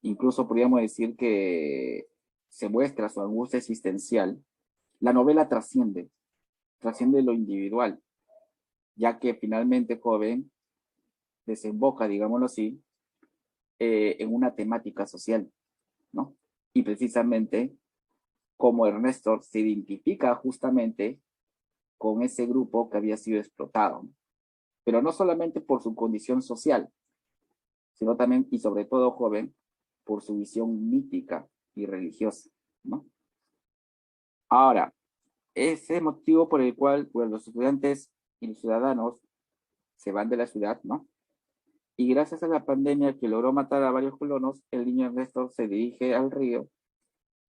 Speaker 1: incluso podríamos decir que se muestra su angustia existencial, la novela trasciende lo individual, ya que finalmente, joven, desemboca, digámoslo así, en una temática social, ¿no? Y precisamente como Ernesto se identifica justamente con ese grupo que había sido explotado, ¿no? Pero no solamente por su condición social, sino también y sobre todo, joven, por su visión mítica y religiosa, ¿no? Ahora, ese motivo por el cual pues, los estudiantes y los ciudadanos se van de la ciudad, ¿no? Y gracias a la pandemia que logró matar a varios colonos, el niño Ernesto se dirige al río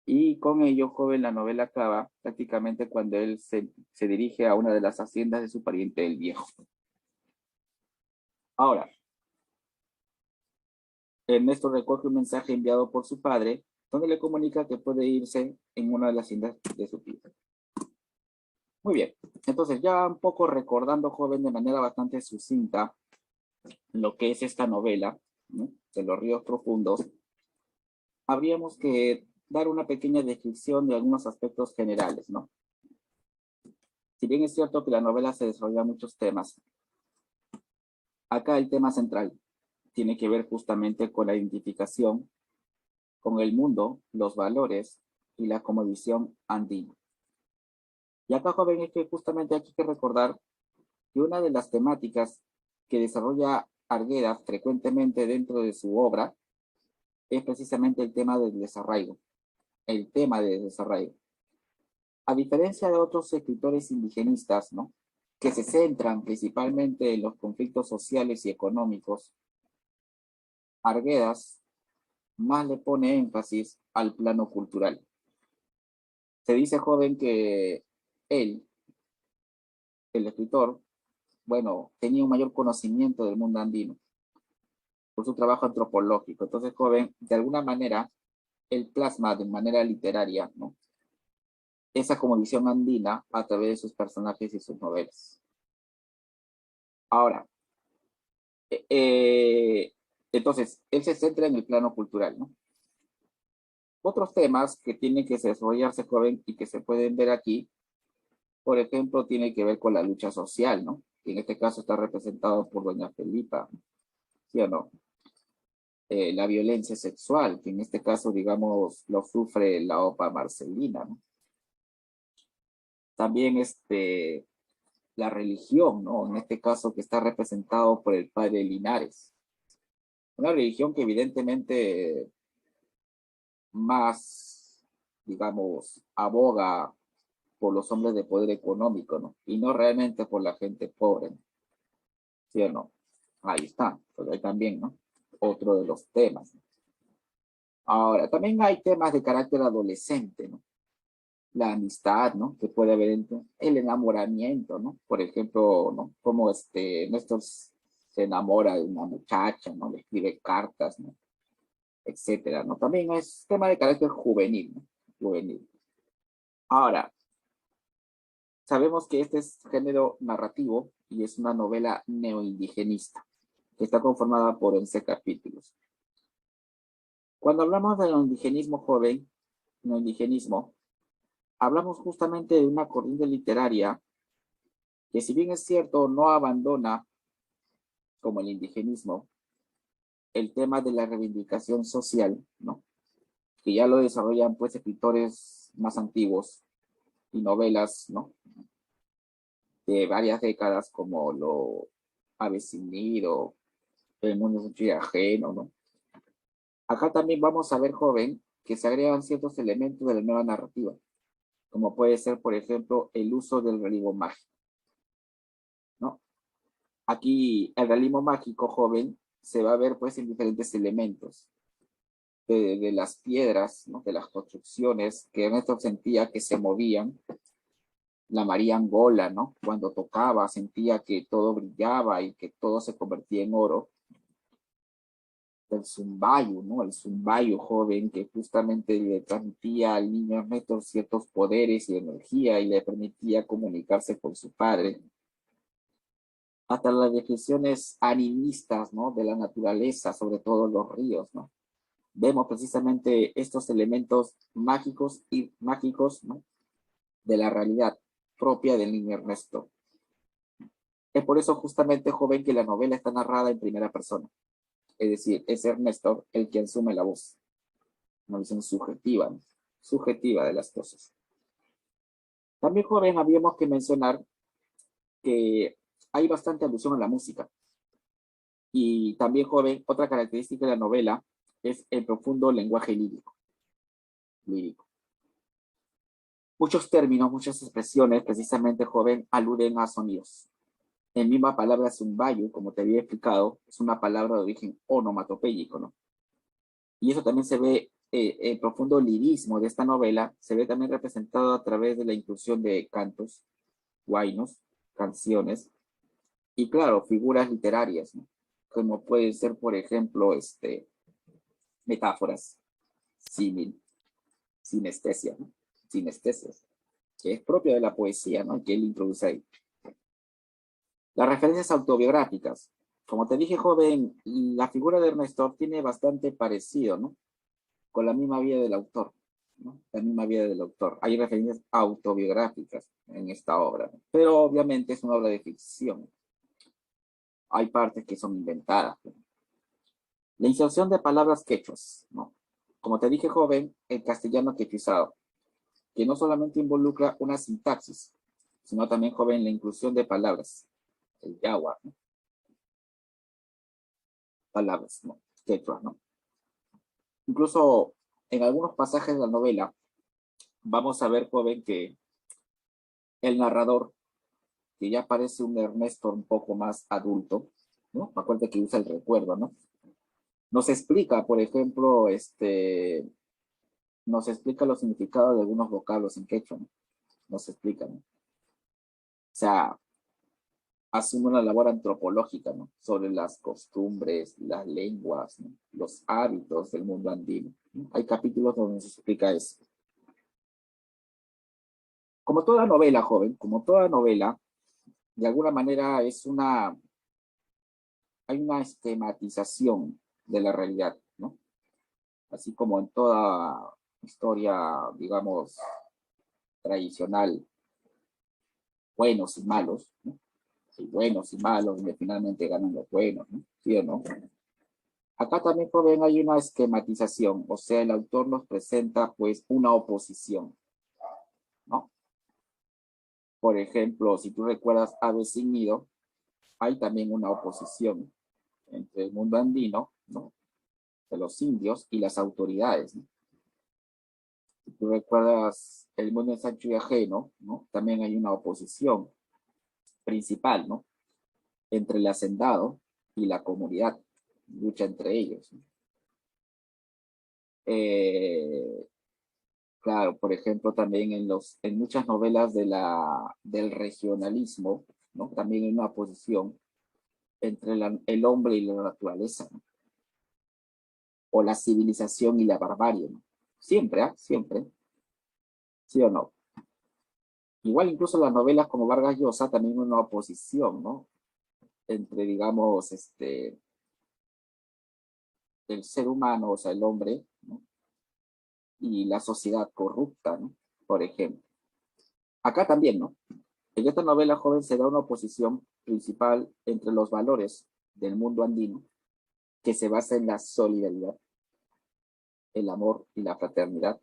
Speaker 1: y con ello, joven, la novela acaba prácticamente cuando él se dirige a una de las haciendas de su pariente el viejo. Ahora, Ernesto recoge un mensaje enviado por su padre donde le comunica que puede irse en una de las haciendas de su tío. Muy bien, entonces ya un poco recordando, joven, de manera bastante sucinta lo que es esta novela, ¿no?, de los ríos profundos, habríamos que dar una pequeña descripción de algunos aspectos generales, ¿no? Si bien es cierto que la novela se desarrolla muchos temas, acá el tema central tiene que ver justamente con la identificación con el mundo, los valores y la cosmovisión andina. Y acá, joven, es que justamente hay que recordar que una de las temáticas que desarrolla Argueda frecuentemente dentro de su obra es precisamente el tema del desarraigo, el tema del desarraigo. A diferencia de otros escritores indigenistas, ¿no?, que se centran principalmente en los conflictos sociales y económicos, Arguedas más le pone énfasis al plano cultural. Se dice, joven, que él, el escritor, bueno, tenía un mayor conocimiento del mundo andino por su trabajo antropológico. Entonces, joven, de alguna manera, él plasma de manera literaria, ¿no?, esa como visión andina a través de sus personajes y sus novelas. Ahora, entonces, él se centra en el plano cultural, ¿no? Otros temas que tienen que desarrollarse, joven, y que se pueden ver aquí, por ejemplo, tiene que ver con la lucha social, ¿no?, que en este caso está representado por doña Felipa, ¿sí o no? La violencia sexual, que en este caso, digamos, lo sufre la OPA Marcelina, ¿no? También la religión, ¿no?, en este caso que está representado por el padre Linares. Una religión que evidentemente más, digamos, aboga por los hombres de poder económico, ¿no?, y no realmente por la gente pobre, ¿no?, ¿sí o no? Ahí está, pues ahí también, ¿no?, otro de los temas. Ahora, también hay temas de carácter adolescente, ¿no? La amistad, ¿no?, que puede haber entre el enamoramiento, ¿no? Por ejemplo, ¿no?, como Néstor se enamora de una muchacha, ¿no?, le escribe cartas, ¿no?, etcétera, ¿no? También es tema de carácter juvenil, ¿no? Juvenil. Ahora, sabemos que este es género narrativo y es una novela neoindigenista, que está conformada por 11 capítulos. Cuando hablamos del indigenismo joven, neoindigenismo, hablamos justamente de una corriente literaria que, si bien es cierto, no abandona, como el indigenismo, el tema de la reivindicación social, ¿no?, que ya lo desarrollan pues escritores más antiguos y novelas, ¿no?, de varias décadas, como lo Avecinido, El mundo es un chile ajeno, ¿no? Acá también vamos a ver, joven, que se agregan ciertos elementos de la nueva narrativa, como puede ser, por ejemplo, el uso del realismo mágico, ¿no? Aquí el realismo mágico, joven, se va a ver pues en diferentes elementos de las piedras, ¿no? De las construcciones que Ernesto sentía que se movían. La María Angola, ¿no? Cuando tocaba sentía que todo brillaba y que todo se convertía en oro. El zumbayo, ¿no? El zumbayo joven que justamente le transmitía al niño Ernesto ciertos poderes y energía y le permitía comunicarse con su padre. Hasta las descripciones animistas, ¿no? De la naturaleza, sobre todo los ríos, ¿no? Vemos precisamente estos elementos mágicos, ¿no? De la realidad propia del niño Ernesto. Es por eso justamente, joven, que la novela está narrada en primera persona. Es decir, es Ernesto el que asume la voz. Una visión subjetiva, ¿no? Subjetiva de las cosas. También, joven, habíamos que mencionar que hay bastante alusión a la música. Y también, joven, otra característica de la novela es el profundo lenguaje lírico. Muchos términos, muchas expresiones, precisamente, joven, aluden a sonidos. En misma palabra zumbayo, como te había explicado, es una palabra de origen onomatopéyico, ¿no? Y eso también se ve, el profundo lirismo de esta novela, se ve también representado a través de la inclusión de cantos, huaynos, canciones, y claro, figuras literarias, ¿no? Como pueden ser, por ejemplo, metáforas, símil, sinestesia, ¿no? Sinestesias, que es propio de la poesía, ¿no? Que él introduce ahí. Las referencias autobiográficas. Como te dije, joven, la figura de Ernesto tiene bastante parecido, ¿no? Con la misma vida del autor, ¿no? La misma vida del autor. Hay referencias autobiográficas en esta obra, ¿no? Pero obviamente es una obra de ficción. Hay partes que son inventadas, ¿no? La inserción de palabras quechuas, ¿no? Como te dije, joven, el castellano quechuizado, que no solamente involucra una sintaxis, sino también, joven, la inclusión de palabras, el yawa, ¿no? Palabras, ¿no? Quechua, ¿no? Incluso en algunos pasajes de la novela vamos a ver, joven, que el narrador, que ya parece un Ernesto un poco más adulto, ¿no? Acuérdate que usa el recuerdo, ¿no? Nos explica, por ejemplo, nos explica los significados de algunos vocablos en quechua, ¿no? Nos explica, ¿no? O sea, asume una labor antropológica, ¿no? Sobre las costumbres, las lenguas, ¿no? Los hábitos del mundo andino, ¿no? Hay capítulos donde nos explica eso. Como toda novela, joven, como toda novela, de alguna manera hay una esquematización de la realidad, ¿no? Así como en toda historia, digamos, tradicional, buenos y malos, ¿no? Y buenos y malos, donde finalmente ganan los buenos, ¿no? ¿Sí o no? Acá también, joven, hay una esquematización, o sea, el autor nos presenta, pues, una oposición, ¿no? Por ejemplo, si tú recuerdas Ave sin nido, hay también una oposición entre el mundo andino, ¿no? De los indios y las autoridades, ¿no? Si tú recuerdas el mundo en Sancho y ajeno, ¿no? También hay una oposición principal, ¿no? Entre el hacendado y la comunidad, lucha entre ellos, ¿no? Claro, por ejemplo, también en muchas novelas del regionalismo, ¿no? También hay una oposición entre el hombre y la naturaleza, ¿no? O la civilización y la barbarie, ¿no? Siempre, ¿ah? Siempre, ¿sí o no? Igual incluso las novelas como Vargas Llosa también hay una oposición, ¿no? Entre, digamos, el ser humano, o sea, el hombre, ¿no? Y la sociedad corrupta, ¿no? Por ejemplo. Acá también, ¿no? En esta novela, joven, se da una oposición principal entre los valores del mundo andino, que se basa en la solidaridad, el amor y la fraternidad,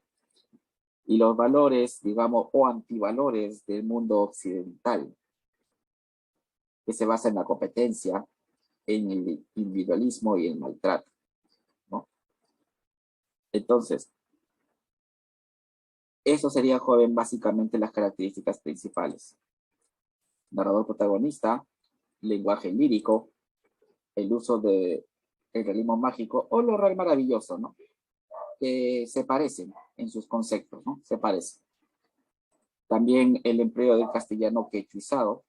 Speaker 1: y los valores, digamos, o antivalores del mundo occidental, que se basa en la competencia, en el individualismo y el maltrato, ¿no? Entonces, eso sería, joven, básicamente las características principales. Narrador protagonista, lenguaje lírico, el uso de el realismo mágico o lo real maravilloso, ¿no? Que se parecen en sus conceptos, ¿no? Se parecen. También el empleo del castellano quechuizado.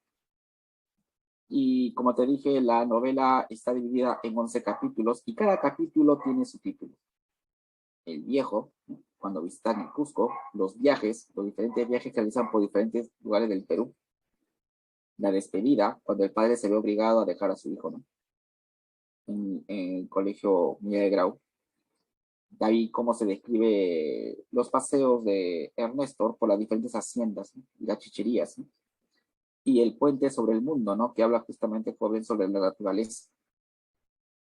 Speaker 1: Y como te dije, la novela está dividida en 11 capítulos y cada capítulo tiene su título. El viejo, ¿no? Cuando visitan el Cusco, los viajes, los diferentes viajes que realizan por diferentes lugares del Perú. La despedida, cuando el padre se ve obligado a dejar a su hijo, ¿no? En el colegio Miguel de Grau. De ahí cómo se describe los paseos de Ernesto por las diferentes haciendas, ¿no? Y las chicherías, ¿no? Y el puente sobre el mundo, ¿no? Que habla justamente joven sobre la naturaleza.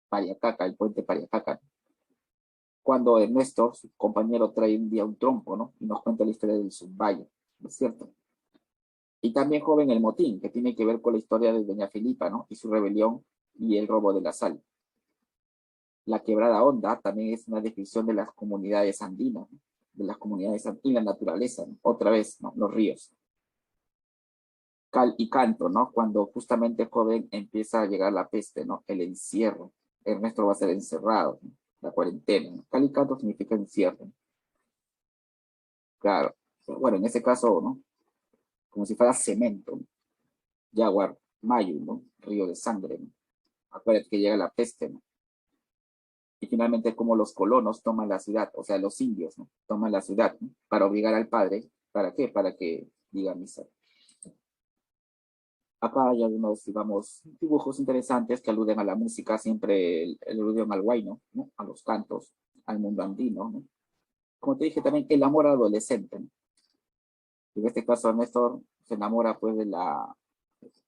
Speaker 1: Pariacaca, el puente Pariacaca. Cuando Ernesto, su compañero, trae un día un trompo, ¿no? Y nos cuenta la historia del Zumbayo, ¿no es cierto? Y también joven el motín, que tiene que ver con la historia de Doña Filipa, ¿no? Y su rebelión y el robo de la sal. La quebrada honda también es una descripción de las comunidades andinas, ¿no? De las comunidades y la naturaleza, ¿no? Otra vez, ¿no? Los ríos. Cal y canto, ¿no? Cuando justamente el joven empieza a llegar la peste, ¿no? El encierro. Ernesto va a ser encerrado, ¿no? La cuarentena, ¿no? Cal y canto significa encierro, ¿no? Claro. Bueno, en ese caso, ¿no? Como si fuera cemento, ¿no? Jaguar, Mayo, ¿no? Río de sangre, ¿no? Acuérdate que llega la peste, ¿no? Y finalmente como los colonos toman la ciudad, o sea, los indios, ¿no? Toman la ciudad, ¿no? Para obligar al padre, ¿para qué? Para que diga misa. Acá hay algunos, digamos, dibujos interesantes que aluden a la música, siempre el aluden al huayno, ¿no? A los cantos, al mundo andino, ¿no? Como te dije también, el amor adolescente, ¿no? En este caso, Néstor se enamora pues de la,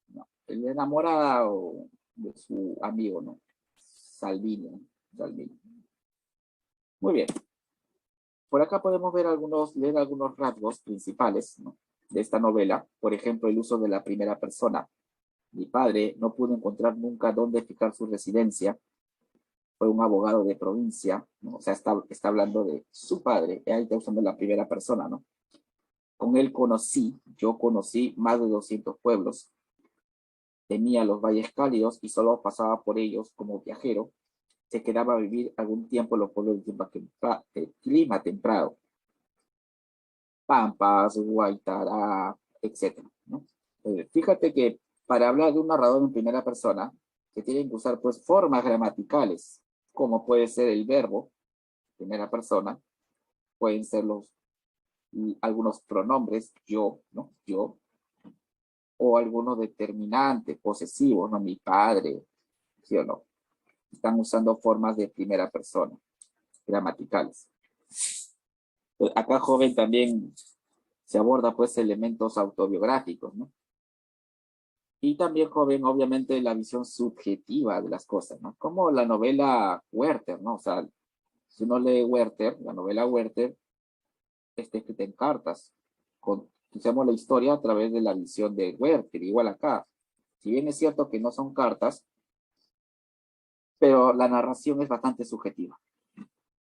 Speaker 1: no, el enamorado de su amigo, ¿no? Salvini, ¿no? Salvini. Muy bien. Por acá podemos ver leer algunos rasgos principales, ¿no? De esta novela. Por ejemplo, el uso de la primera persona. Mi padre no pudo encontrar nunca dónde fijar su residencia. Fue un abogado de provincia, ¿no? O sea, está hablando de su padre. Y ahí está usando la primera persona, ¿no? Con él yo conocí más de 200 pueblos. Temía los valles cálidos y solo pasaba por ellos como viajero. Se quedaba a vivir algún tiempo en los pueblos de clima templado. Pampas, Guaitará, etcétera, ¿no? Fíjate que para hablar de un narrador en primera persona, se tienen que usar pues formas gramaticales, como puede ser el verbo, primera persona, pueden ser algunos pronombres, yo, ¿no? Yo, o algunos determinantes, posesivos, ¿no? Mi padre, ¿sí o no? Están usando formas de primera persona, gramaticales. Acá, joven, también se aborda pues elementos autobiográficos, ¿no? Y también, joven, obviamente la visión subjetiva de las cosas, ¿no? Como la novela Werther, ¿no? O sea, si uno lee Werther, la novela Werther, está escrita en cartas. Conocemos la historia a través de la visión de Werther, igual acá. Si bien es cierto que no son cartas, pero la narración es bastante subjetiva.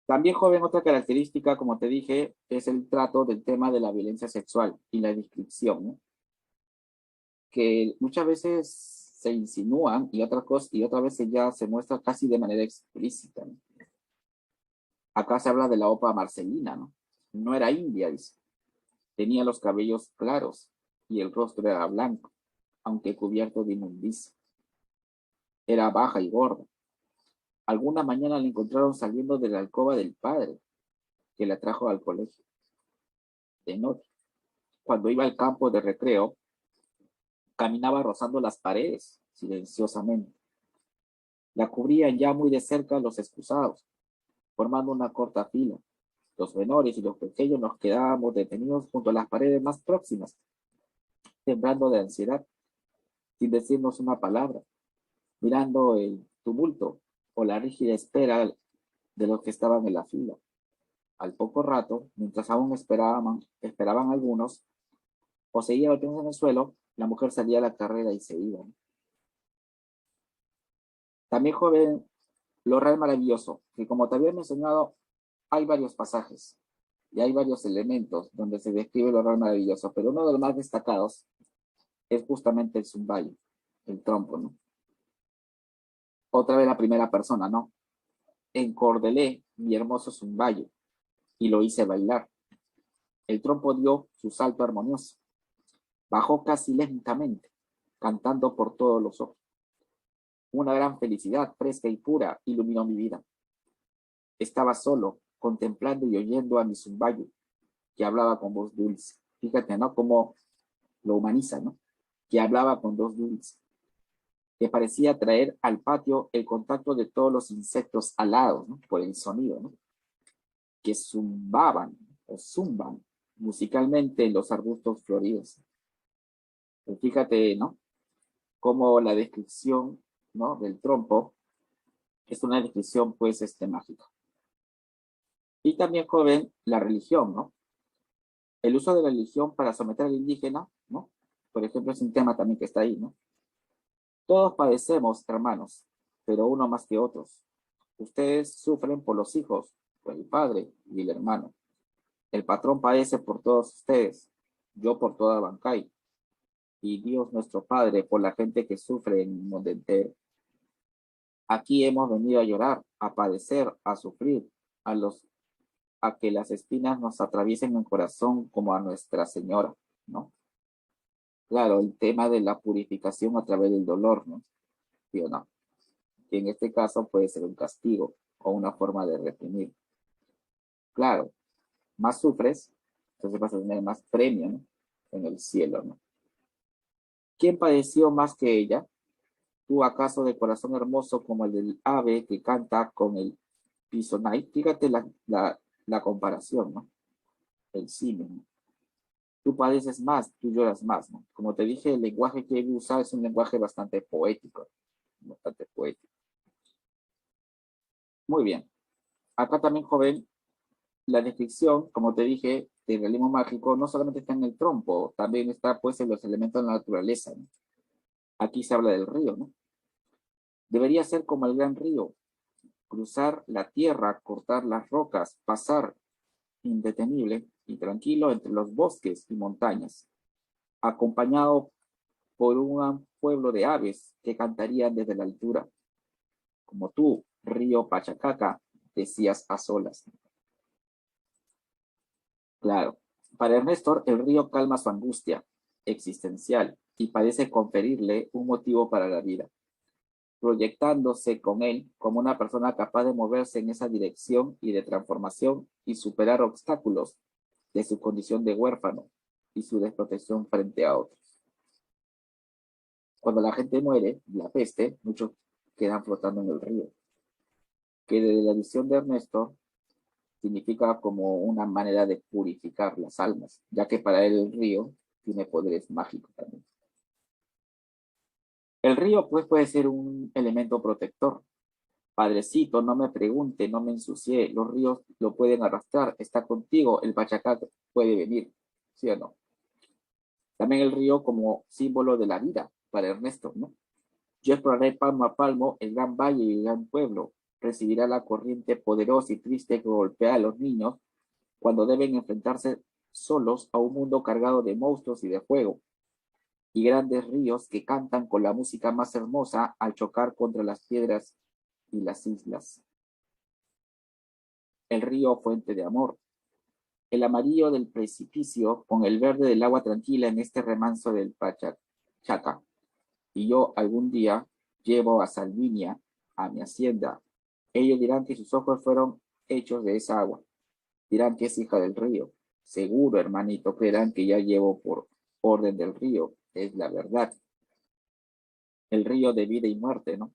Speaker 1: También, joven, otra característica, como te dije, es el trato del tema de la violencia sexual y la descripción, ¿no? Que muchas veces se insinúan y otras veces ya se muestra casi de manera explícita, ¿no? Acá se habla de la opa Marcelina, ¿no? No era india, dice. Tenía los cabellos claros y el rostro era blanco, aunque cubierto de inmundicia. Era baja y gorda. Alguna mañana la encontraron saliendo de la alcoba del padre, que la trajo al colegio. De noche, cuando iba al campo de recreo, caminaba rozando las paredes, silenciosamente. La cubrían ya muy de cerca los excusados, formando una corta fila. Los menores y los pequeños nos quedábamos detenidos junto a las paredes más próximas, temblando de ansiedad, sin decirnos una palabra, mirando el tumulto o la rígida espera de los que estaban en la fila. Al poco rato, mientras aún esperaban algunos, o seguía golpeándose en el suelo, la mujer salía a la carrera y se iba. También, joven, lo real maravilloso, que como te había mencionado, hay varios pasajes y hay varios elementos donde se describe lo real maravilloso, pero uno de los más destacados es justamente el zumbayo, el trompo, ¿no? Otra vez la primera persona, ¿no? encordelé mi hermoso zumbayo y lo hice bailar. El trompo dio su salto armonioso. Bajó casi lentamente, cantando por todos los ojos. Una gran felicidad fresca y pura iluminó mi vida. Estaba solo, contemplando y oyendo a mi zumbayo, que hablaba con voz dulce. Fíjate, ¿no? Cómo lo humaniza, ¿no? Que hablaba con voz dulce, que parecía traer al patio el contacto de todos los insectos alados, ¿no? Por el sonido, ¿no? Que zumbaban o zumban musicalmente en los arbustos floridos. Pues fíjate, ¿no? Cómo la descripción, ¿no? Del trompo es una descripción, pues, mágica. Y también, joven, la religión, ¿no? El uso de la religión para someter al indígena, ¿no? Por ejemplo, es un tema también que está ahí, ¿no? Todos padecemos, hermanos, pero uno más que otros. Ustedes sufren por los hijos, por el padre y el hermano. El patrón padece por todos ustedes, yo por toda Bancay, y Dios nuestro Padre por la gente que sufre en el mundo entero. Aquí hemos venido a llorar, a padecer, a sufrir, a que las espinas nos atraviesen el corazón como a Nuestra Señora, ¿no? Claro, el tema de la purificación a través del dolor, ¿no? ¿Sí o no? Que en este caso puede ser un castigo o una forma de reprimir. Claro, más sufres, entonces vas a tener más premio, ¿no? En el cielo, ¿no? ¿Quién padeció más que ella? ¿Tú acaso de corazón hermoso como el del ave que canta con el pisonay? Fíjate la comparación, ¿no? El símil, ¿no? Tú padeces más, tú lloras más, ¿no? Como te dije, el lenguaje que he usado es un lenguaje bastante poético, bastante poético. Muy bien. Acá también, joven, la descripción, como te dije, del realismo mágico no solamente está en el trompo, también está pues en los elementos de la naturaleza, ¿no? Aquí se habla del río, ¿no? Debería ser como el gran río, cruzar la tierra, cortar las rocas, pasar indetenible y tranquilo entre los bosques y montañas, acompañado por un pueblo de aves que cantarían desde la altura, como tú, río Pachacaca, decías a solas. Claro, para Ernesto el río calma su angustia existencial y parece conferirle un motivo para la vida, proyectándose con él como una persona capaz de moverse en esa dirección y de transformación y superar obstáculos de su condición de huérfano y su desprotección frente a otros. Cuando la gente muere, la peste, muchos quedan flotando en el río, que desde la visión de Ernesto significa como una manera de purificar las almas, ya que para él el río tiene poderes mágicos también. El río pues puede ser un elemento protector. Padrecito, no me pregunte, no me ensucie, los ríos lo pueden arrastrar, está contigo, el Pachacá puede venir, ¿sí o no? También el río como símbolo de la vida para Ernesto, ¿no? Yo exploraré palmo a palmo el gran valle y el gran pueblo, recibirá la corriente poderosa y triste que golpea a los niños cuando deben enfrentarse solos a un mundo cargado de monstruos y de fuego, y grandes ríos que cantan con la música más hermosa al chocar contra las piedras y las islas. El río fuente de amor, el amarillo del precipicio con el verde del agua tranquila en este remanso del Pachacaca. Y yo algún día llevo a Salvinia a mi hacienda. Ellos dirán que sus ojos fueron hechos de esa agua. Dirán que es hija del río. Seguro, hermanito, creerán que ya llevo por orden del río. Es la verdad. El río de vida y muerte, ¿no?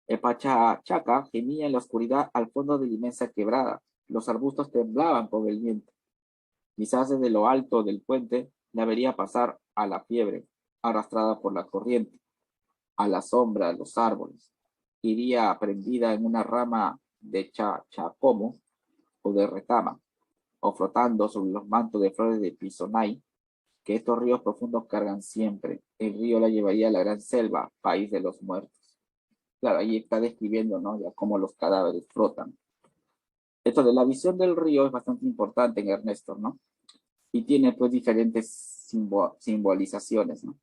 Speaker 1: El Pachacaca gemía en la oscuridad al fondo de la inmensa quebrada. Los arbustos temblaban con el viento. Quizás desde lo alto del puente la vería pasar a la fiebre, arrastrada por la corriente, a la sombra de los árboles. Iría prendida en una rama de chachacomo o de retama, o flotando sobre los mantos de flores de pisonay, que estos ríos profundos cargan siempre. El río la llevaría a la gran selva, país de los muertos. Claro, ahí está describiendo, ¿no? Ya cómo los cadáveres flotan. Esto de la visión del río es bastante importante en Ernesto, ¿no? Y tiene pues diferentes simbolizaciones, ¿no?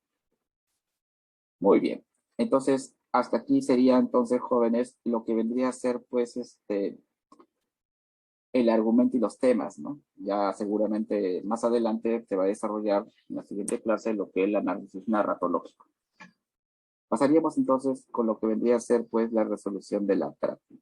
Speaker 1: Muy bien. Entonces, hasta aquí sería entonces, jóvenes, lo que vendría a ser, pues, el argumento y los temas, ¿no? Ya seguramente más adelante se va a desarrollar en la siguiente clase lo que es el análisis narratológico. Pasaríamos entonces con lo que vendría a ser, pues, la resolución de la práctica.